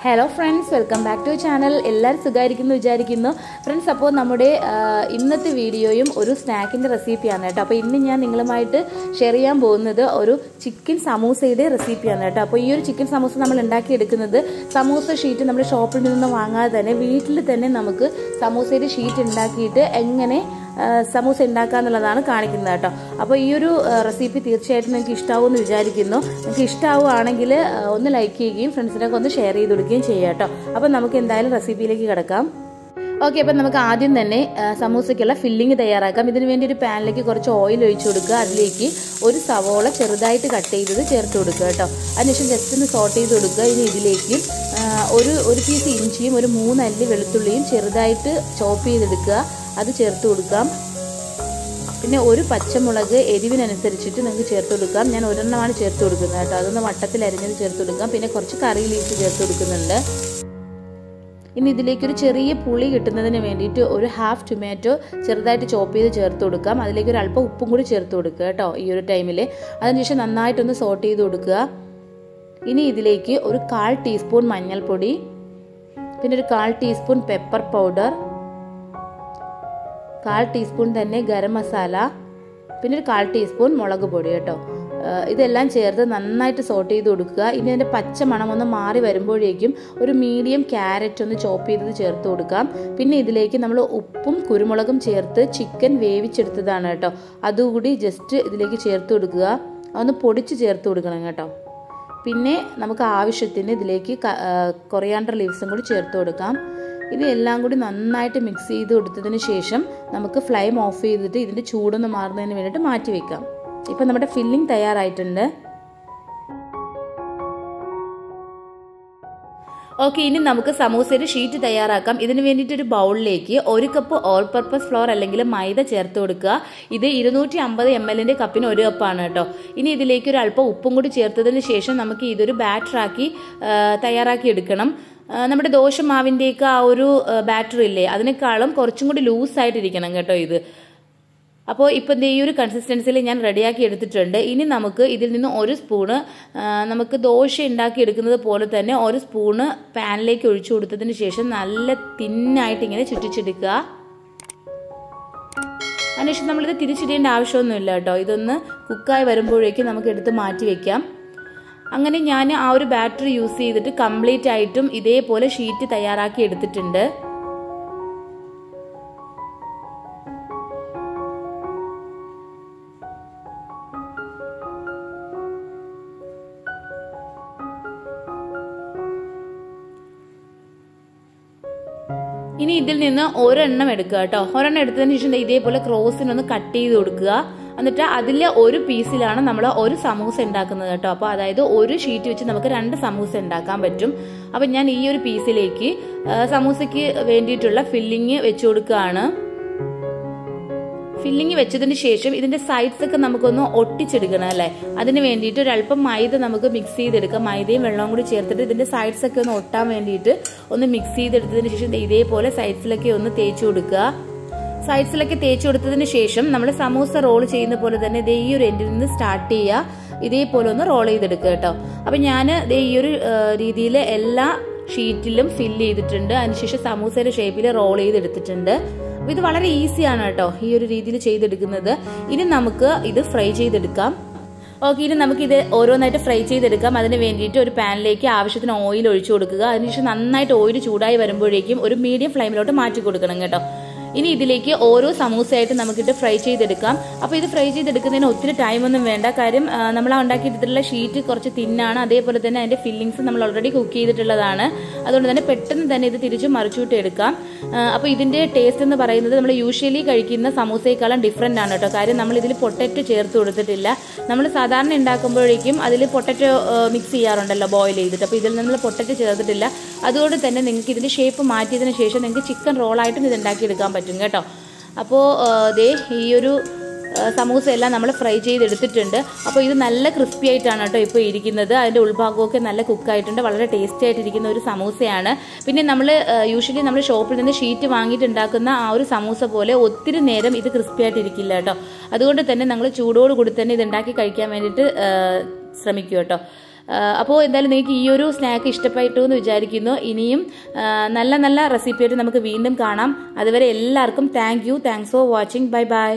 Hello friends, welcome back to our channel. എല്ലാവരും സുഖായിരിക്കുന്നു വിചാരിക്കുന്നു. ഫ്രണ്ട്സ്, അപ്പോൾ നമ്മുടെ ഇന്നത്തെ വീഡിയോയും ഒരു സ്നാക്കിന്റെ റെസിപ്പിയാണ് കേട്ടോ. അപ്പോൾ ഇന്ന് ഞാൻ നിങ്ങളുമായിട്ട് ഷെയർ ചെയ്യാൻ പോകുന്നത് ഒരു ചിക്കൻ സമൂസയുടെ റെസിപ്പിയാണ് കേട്ടോ. അപ്പോൾ ഈ ഒരു ചിക്കൻ സമൂസ നമ്മൾ ഉണ്ടാക്കി എടുക്കുന്നത് സമൂസ ഷീറ്റ് നമ്മൾ ഷോപ്പിൽ നിന്ന് വാങ്ങാതെ തന്നെ വീട്ടിൽ തന്നെ നമുക്ക് സമൂസയുടെ ഷീറ്റ് ഉണ്ടാക്കിയിട്ട് എങ്ങനെ സമൂസ ഉണ്ടാക്കാന്നുള്ളതാണ് കാണിക്കുന്നത് കേട്ടോ. അപ്പോൾ ഈ ഒരു റെസിപ്പി തീർച്ചയായിട്ടും നിങ്ങൾക്ക് ഇഷ്ടാവുമെന്ന് വിചാരിക്കുന്നു. നിങ്ങൾക്ക് ഇഷ്ടാവുകയാണെങ്കിൽ ഒന്ന് ലൈക്ക് ചെയ്യുകയും ഫ്രണ്ട്സിനൊക്കെ ഒന്ന് ഷെയർ ചെയ്ത് കൊടുക്കുകയും ചെയ്യാം കേട്ടോ. അപ്പോൾ നമുക്ക് എന്തായാലും റെസിപ്പിയിലേക്ക് കിടക്കാം. ഓക്കെ, അപ്പം നമുക്ക് ആദ്യം തന്നെ സമൂസയ്ക്കുള്ള ഫില്ലിങ് തയ്യാറാക്കാം. ഇതിനു വേണ്ടി ഒരു പാനിലേക്ക് കുറച്ച് ഓയിൽ ഒഴിച്ചു കൊടുക്കുക. അതിലേക്ക് ഒരു സവോള ചെറുതായിട്ട് കട്ട് ചെയ്തത് ചേർത്ത് കൊടുക്കുക കേട്ടോ. അതിനുശേഷം ജസ്റ്റ് ഒന്ന് സോട്ട് ചെയ്ത് കൊടുക്കുക. ഇനി ഇതിലേക്ക് ഒരു പീസ് ഇഞ്ചിയും ഒരു 3 അല്ലി വെളുത്തുള്ളിയും ചെറുതായിട്ട് ചോപ്പ് ചെയ്തെടുക്കുക, അത് ചേർത്ത് കൊടുക്കാം. പിന്നെ ഒരു പച്ചമുളക് എരിവിനനുസരിച്ചിട്ട് നിങ്ങൾക്ക് ചേർത്ത് കൊടുക്കാം. ഞാൻ ഒരെണ്ണമാണ് ചേർത്ത് കൊടുക്കുന്നത് കേട്ടോ. അതൊന്ന് വട്ടത്തിൽ അരിഞ്ഞത് ചേർത്ത് കൊടുക്കാം. പിന്നെ കുറച്ച് കറി ലീഫ് ചേർത്ത് കൊടുക്കുന്നുണ്ട്. ഇനി ഇതിലേക്ക് ഒരു ചെറിയ പുളി കിട്ടുന്നതിന് വേണ്ടിയിട്ട് ഒരു ഹാഫ് ടൊമാറ്റോ ചെറുതായിട്ട് ചോപ്പ് ചെയ്ത് ചേർത്ത് കൊടുക്കാം. അതിലേക്ക് ഒരു അല്പം ഉപ്പും കൂടി ചേർത്ത് കൊടുക്കുക കേട്ടോ ഈ ഒരു ടൈമിൽ. അതിനുശേഷം നന്നായിട്ടൊന്ന് സോട്ട് ചെയ്ത് കൊടുക്കുക. ഇനി ഇതിലേക്ക് ഒരു 1/4 ടീസ്പൂൺ മഞ്ഞൾപ്പൊടി, പിന്നെ ഒരു 1/4 ടീസ്പൂൺ പെപ്പർ പൗഡർ, 1/4 ടീസ്പൂൺ തന്നെ ഗരം മസാല, പിന്നെ ഒരു 1/4 ടീസ്പൂൺ മുളക് പൊടി കേട്ടോ. ഇതെല്ലാം ചേർത്ത് നന്നായിട്ട് സോട്ട് ചെയ്ത് കൊടുക്കുക. ഇനി അതിൻ്റെ പച്ച മണം ഒന്ന് മാറി വരുമ്പോഴേക്കും ഒരു മീഡിയം ക്യാരറ്റ് ഒന്ന് ചോപ്പ് ചെയ്തത് ചേർത്ത് കൊടുക്കാം. പിന്നെ ഇതിലേക്ക് നമ്മൾ ഉപ്പും കുരുമുളകും ചേർത്ത് ചിക്കൻ വേവിച്ചെടുത്തതാണ് കേട്ടോ. അതുകൂടി ജസ്റ്റ് ഇതിലേക്ക് ചേർത്ത് കൊടുക്കുക. അതൊന്ന് പൊടിച്ച് ചേർത്ത് കൊടുക്കണം കേട്ടോ. പിന്നെ നമുക്ക് ആവശ്യത്തിന് ഇതിലേക്ക് കൊറിയാണ്ടർ ലീവ്സും കൂടി ചേർത്ത് കൊടുക്കാം. ഇതെല്ലാം കൂടി നന്നായിട്ട് മിക്സ് ചെയ്ത് കൊടുത്തതിന് ശേഷം നമുക്ക് ഫ്ലെയിം ഓഫ് ചെയ്തിട്ട് ഇതിൻ്റെ ചൂടൊന്ന് മാറുന്നതിന് വേണ്ടിയിട്ട് മാറ്റി വെക്കാം. ഇപ്പം നമ്മുടെ ഫില്ലിംഗ് തയ്യാറായിട്ടുണ്ട്. ഓക്കെ, ഇനി നമുക്ക് സമൂസയുടെ ഷീറ്റ് തയ്യാറാക്കാം. ഇതിന് വേണ്ടിയിട്ട് ഒരു ബൗളിലേക്ക് 1 കപ്പ് ഓൾ പർപ്പസ് ഫ്ലോർ അല്ലെങ്കിൽ മൈദ ചേർത്ത് കൊടുക്കുക. ഇത് 250 ml കപ്പിന് 1 കപ്പാണ് കേട്ടോ. ഇനി ഇതിലേക്ക് ഒരു അല്പം ഉപ്പും കൂടി ചേർത്തതിന് ശേഷം നമുക്ക് ഇതൊരു ബാറ്ററാക്കി തയ്യാറാക്കി എടുക്കണം. നമ്മുടെ ദോശമാവിൻ്റെയൊക്കെ ആ ഒരു ബാറ്റർ ഇല്ലേ, അതിനേക്കാളും കുറച്ചും കൂടി ലൂസായിട്ടിരിക്കണം കേട്ടോ ഇത്. അപ്പോൾ ഇപ്പം ഈ ഒരു കൺസിസ്റ്റൻസിയിൽ ഞാൻ റെഡിയാക്കി എടുത്തിട്ടുണ്ട്. ഇനി നമുക്ക് ഇതിൽ നിന്ന് 1 സ്പൂണ് നമുക്ക് ദോശ ഉണ്ടാക്കി എടുക്കുന്നത് പോലെ തന്നെ 1 സ്പൂണ് പാനിലേക്ക് ഒഴിച്ചു കൊടുത്തതിന് ശേഷം നല്ല തിന്നായിട്ട് ഇങ്ങനെ ചുറ്റിച്ചെടുക്കുക. അതിനുശേഷം നമ്മളിത് തിരിച്ചിടേണ്ട ആവശ്യമൊന്നുമില്ല കേട്ടോ. ഇതൊന്ന് കുക്കായി വരുമ്പോഴേക്കും നമുക്ക് എടുത്ത് മാറ്റി വെക്കാം. അങ്ങനെ ഞാൻ ആ ഒരു ബാറ്ററി യൂസ് ചെയ്തിട്ട് കംപ്ലീറ്റ് ആയിട്ടും ഇതേപോലെ ഷീറ്റ് തയ്യാറാക്കി എടുത്തിട്ടുണ്ട്. ഇനി ഇതിൽ നിന്ന് ഒരെണ്ണം എടുക്കുക കേട്ടോ. ഒരെണ്ണം എടുത്തതിന് ശേഷം ഇതേപോലെ ക്രോസിനൊന്ന് കട്ട് ചെയ്ത് കൊടുക്കുക. എന്നിട്ട് അതിലെ ഒരു പീസിലാണ് നമ്മൾ ഒരു സമൂസ ഉണ്ടാക്കുന്നത് കേട്ടോ. അപ്പോൾ അതായത് ഒരു ഷീറ്റ് വെച്ച് നമുക്ക് 2 സമൂസ ഉണ്ടാക്കാൻ പറ്റും. അപ്പം ഞാൻ ഈ ഒരു പീസിലേക്ക് സമൂസയ്ക്ക് വേണ്ടിയിട്ടുള്ള ഫില്ലിങ് വെച്ച് കൊടുക്കുകയാണ്. ഫില്ലിങ് വെച്ചതിന് ശേഷം ഇതിന്റെ സൈഡ്സ് ഒക്കെ നമുക്കൊന്ന് ഒട്ടിച്ചെടുക്കണം അല്ലേ. അതിന് വേണ്ടിയിട്ട് ഒരല്പം മൈദ നമുക്ക് മിക്സ് ചെയ്തെടുക്കാം. മൈദയും വെള്ളവും കൂടി ചേർത്തിട്ട് ഇതിന്റെ സൈഡ്സ് ഒക്കെ ഒന്ന് ഒട്ടാൻ വേണ്ടിയിട്ട് ഒന്ന് മിക്സ് ചെയ്തെടുത്തതിന് ശേഷം ഇതേപോലെ സൈഡ്സിലൊക്കെ ഒന്ന് തേച്ച് കൊടുക്കുക. സൈഡ്സിലൊക്കെ തേച്ച് കൊടുത്തതിന് ശേഷം നമ്മൾ സമൂസ റോൾ ചെയ്യുന്ന പോലെ തന്നെ ഈ ഒരു എൻഡിൽ നിന്ന് സ്റ്റാർട്ട് ചെയ്യുക. ഇതേപോലെ ഒന്ന് റോൾ ചെയ്തെടുക്കുക കേട്ടോ. അപ്പം ഞാൻ ഈ ഒരു രീതിയിൽ എല്ലാ ഷീറ്റിലും ഫില്ല് ചെയ്തിട്ടുണ്ട്. അതിനുശേഷം സമൂസയുടെ ഷേപ്പിൽ റോൾ ചെയ്തെടുത്തിട്ടുണ്ട്. അപ്പോൾ ഇത് വളരെ ഈസിയാണ് കേട്ടോ ഈ ഒരു രീതിയിൽ ചെയ്തെടുക്കുന്നത്. ഇനി നമുക്ക് ഇത് ഫ്രൈ ചെയ്തെടുക്കാം. ഓക്കെ, ഇനി നമുക്കിത് ഓരോന്നായിട്ട് ഫ്രൈ ചെയ്തെടുക്കാം. അതിന് വേണ്ടിയിട്ട് ഒരു പാനിലേക്ക് ആവശ്യത്തിന് ഓയിൽ ഒഴിച്ചു കൊടുക്കുക. അതിനുശേഷം നന്നായിട്ട് ഓയിൽ ചൂടായി വരുമ്പോഴേക്കും ഒരു മീഡിയം ഫ്ലെയിമിലോട്ട് മാറ്റി കൊടുക്കണം കേട്ടോ. ഇനി ഇതിലേക്ക് ഓരോ സമൂസയായിട്ട് നമുക്കിട്ട് ഫ്രൈ ചെയ്തെടുക്കാം. അപ്പോൾ ഇത് ഫ്രൈ ചെയ്തെടുക്കുന്നതിന് ഒത്തിരി ടൈമൊന്നും വേണ്ട. കാര്യം നമ്മൾ ഉണ്ടാക്കിയിട്ടുള്ള ഷീറ്റ് കുറച്ച് തിന്നാണ്. അതേപോലെ തന്നെ അതിൻ്റെ ഫില്ലിങ്സ് നമ്മൾ ഓൾറെഡി കുക്ക് ചെയ്തിട്ടുള്ളതാണ്. അതുകൊണ്ട് തന്നെ പെട്ടെന്ന് തന്നെ ഇത് തിരിച്ചും മറിച്ചുവിട്ട് എടുക്കാം. അപ്പോൾ ഇതിൻ്റെ ടേസ്റ്റ് എന്ന് പറയുന്നത് നമ്മൾ യൂഷ്വലി കഴിക്കുന്ന സമൂസയെക്കാളും ഡിഫറെൻ്റ് ആണ് കേട്ടോ. കാര്യം നമ്മൾ ഇതിൽ പൊട്ടറ്റോ ചേർത്ത് കൊടുത്തിട്ടില്ല. നമ്മൾ സാധാരണ ഉണ്ടാക്കുമ്പോഴേക്കും അതിൽ പൊട്ടറ്റോ മിക്സ് ചെയ്യാറുണ്ടല്ലോ ബോയിൽ ചെയ്തിട്ട്. അപ്പോൾ ഇതിൽ നമ്മൾ പൊട്ടറ്റോ ചേർത്തിട്ടില്ല. അതുകൊണ്ട് തന്നെ നിങ്ങൾക്ക് ഇതിൻ്റെ ഷേപ്പ് മാറ്റിയതിന് ശേഷം നിങ്ങൾക്ക് ചിക്കൻ റോളായിട്ടും ഇത് ഉണ്ടാക്കിയെടുക്കാൻ പറ്റും കേട്ടോ. അപ്പോൾ ഈ ഒരു സമൂസ എല്ലാം നമ്മൾ ഫ്രൈ ചെയ്തെടുത്തിട്ടുണ്ട്. അപ്പോൾ ഇത് നല്ല ക്രിസ്പി ആയിട്ടാണ് കേട്ടോ ഇപ്പോൾ ഇരിക്കുന്നത്. അതിൻ്റെ ഉൾഭാഗമൊക്കെ നല്ല കുക്കായിട്ടുണ്ട്. വളരെ ടേസ്റ്റി ആയിട്ടിരിക്കുന്ന ഒരു സമൂസയാണ്. പിന്നെ യൂഷ്വലി നമ്മൾ ഷോപ്പിൽ നിന്ന് ഷീറ്റ് വാങ്ങിയിട്ട് ഉണ്ടാക്കുന്ന ആ ഒരു സമൂസ പോലെ ഒത്തിരി നേരം ഇത് ക്രിസ്പി ആയിട്ടിരിക്കില്ല കേട്ടോ. അതുകൊണ്ട് തന്നെ നമ്മൾ ചൂടോടുകൂടി തന്നെ ഇത് ഉണ്ടാക്കി കഴിക്കാൻ വേണ്ടിയിട്ട് ശ്രമിക്കുക കേട്ടോ. അപ്പോൾ എന്തായാലും നിങ്ങൾക്ക് ഈ ഒരു സ്നാക്ക് ഇഷ്ടപ്പെട്ടു എന്ന് വിചാരിക്കുന്നു. ഇനിയും നല്ല നല്ല റെസിപ്പിയായിട്ട് നമുക്ക് വീണ്ടും കാണാം. അതുവരെ എല്ലാവർക്കും thanks for watching. Bye bye.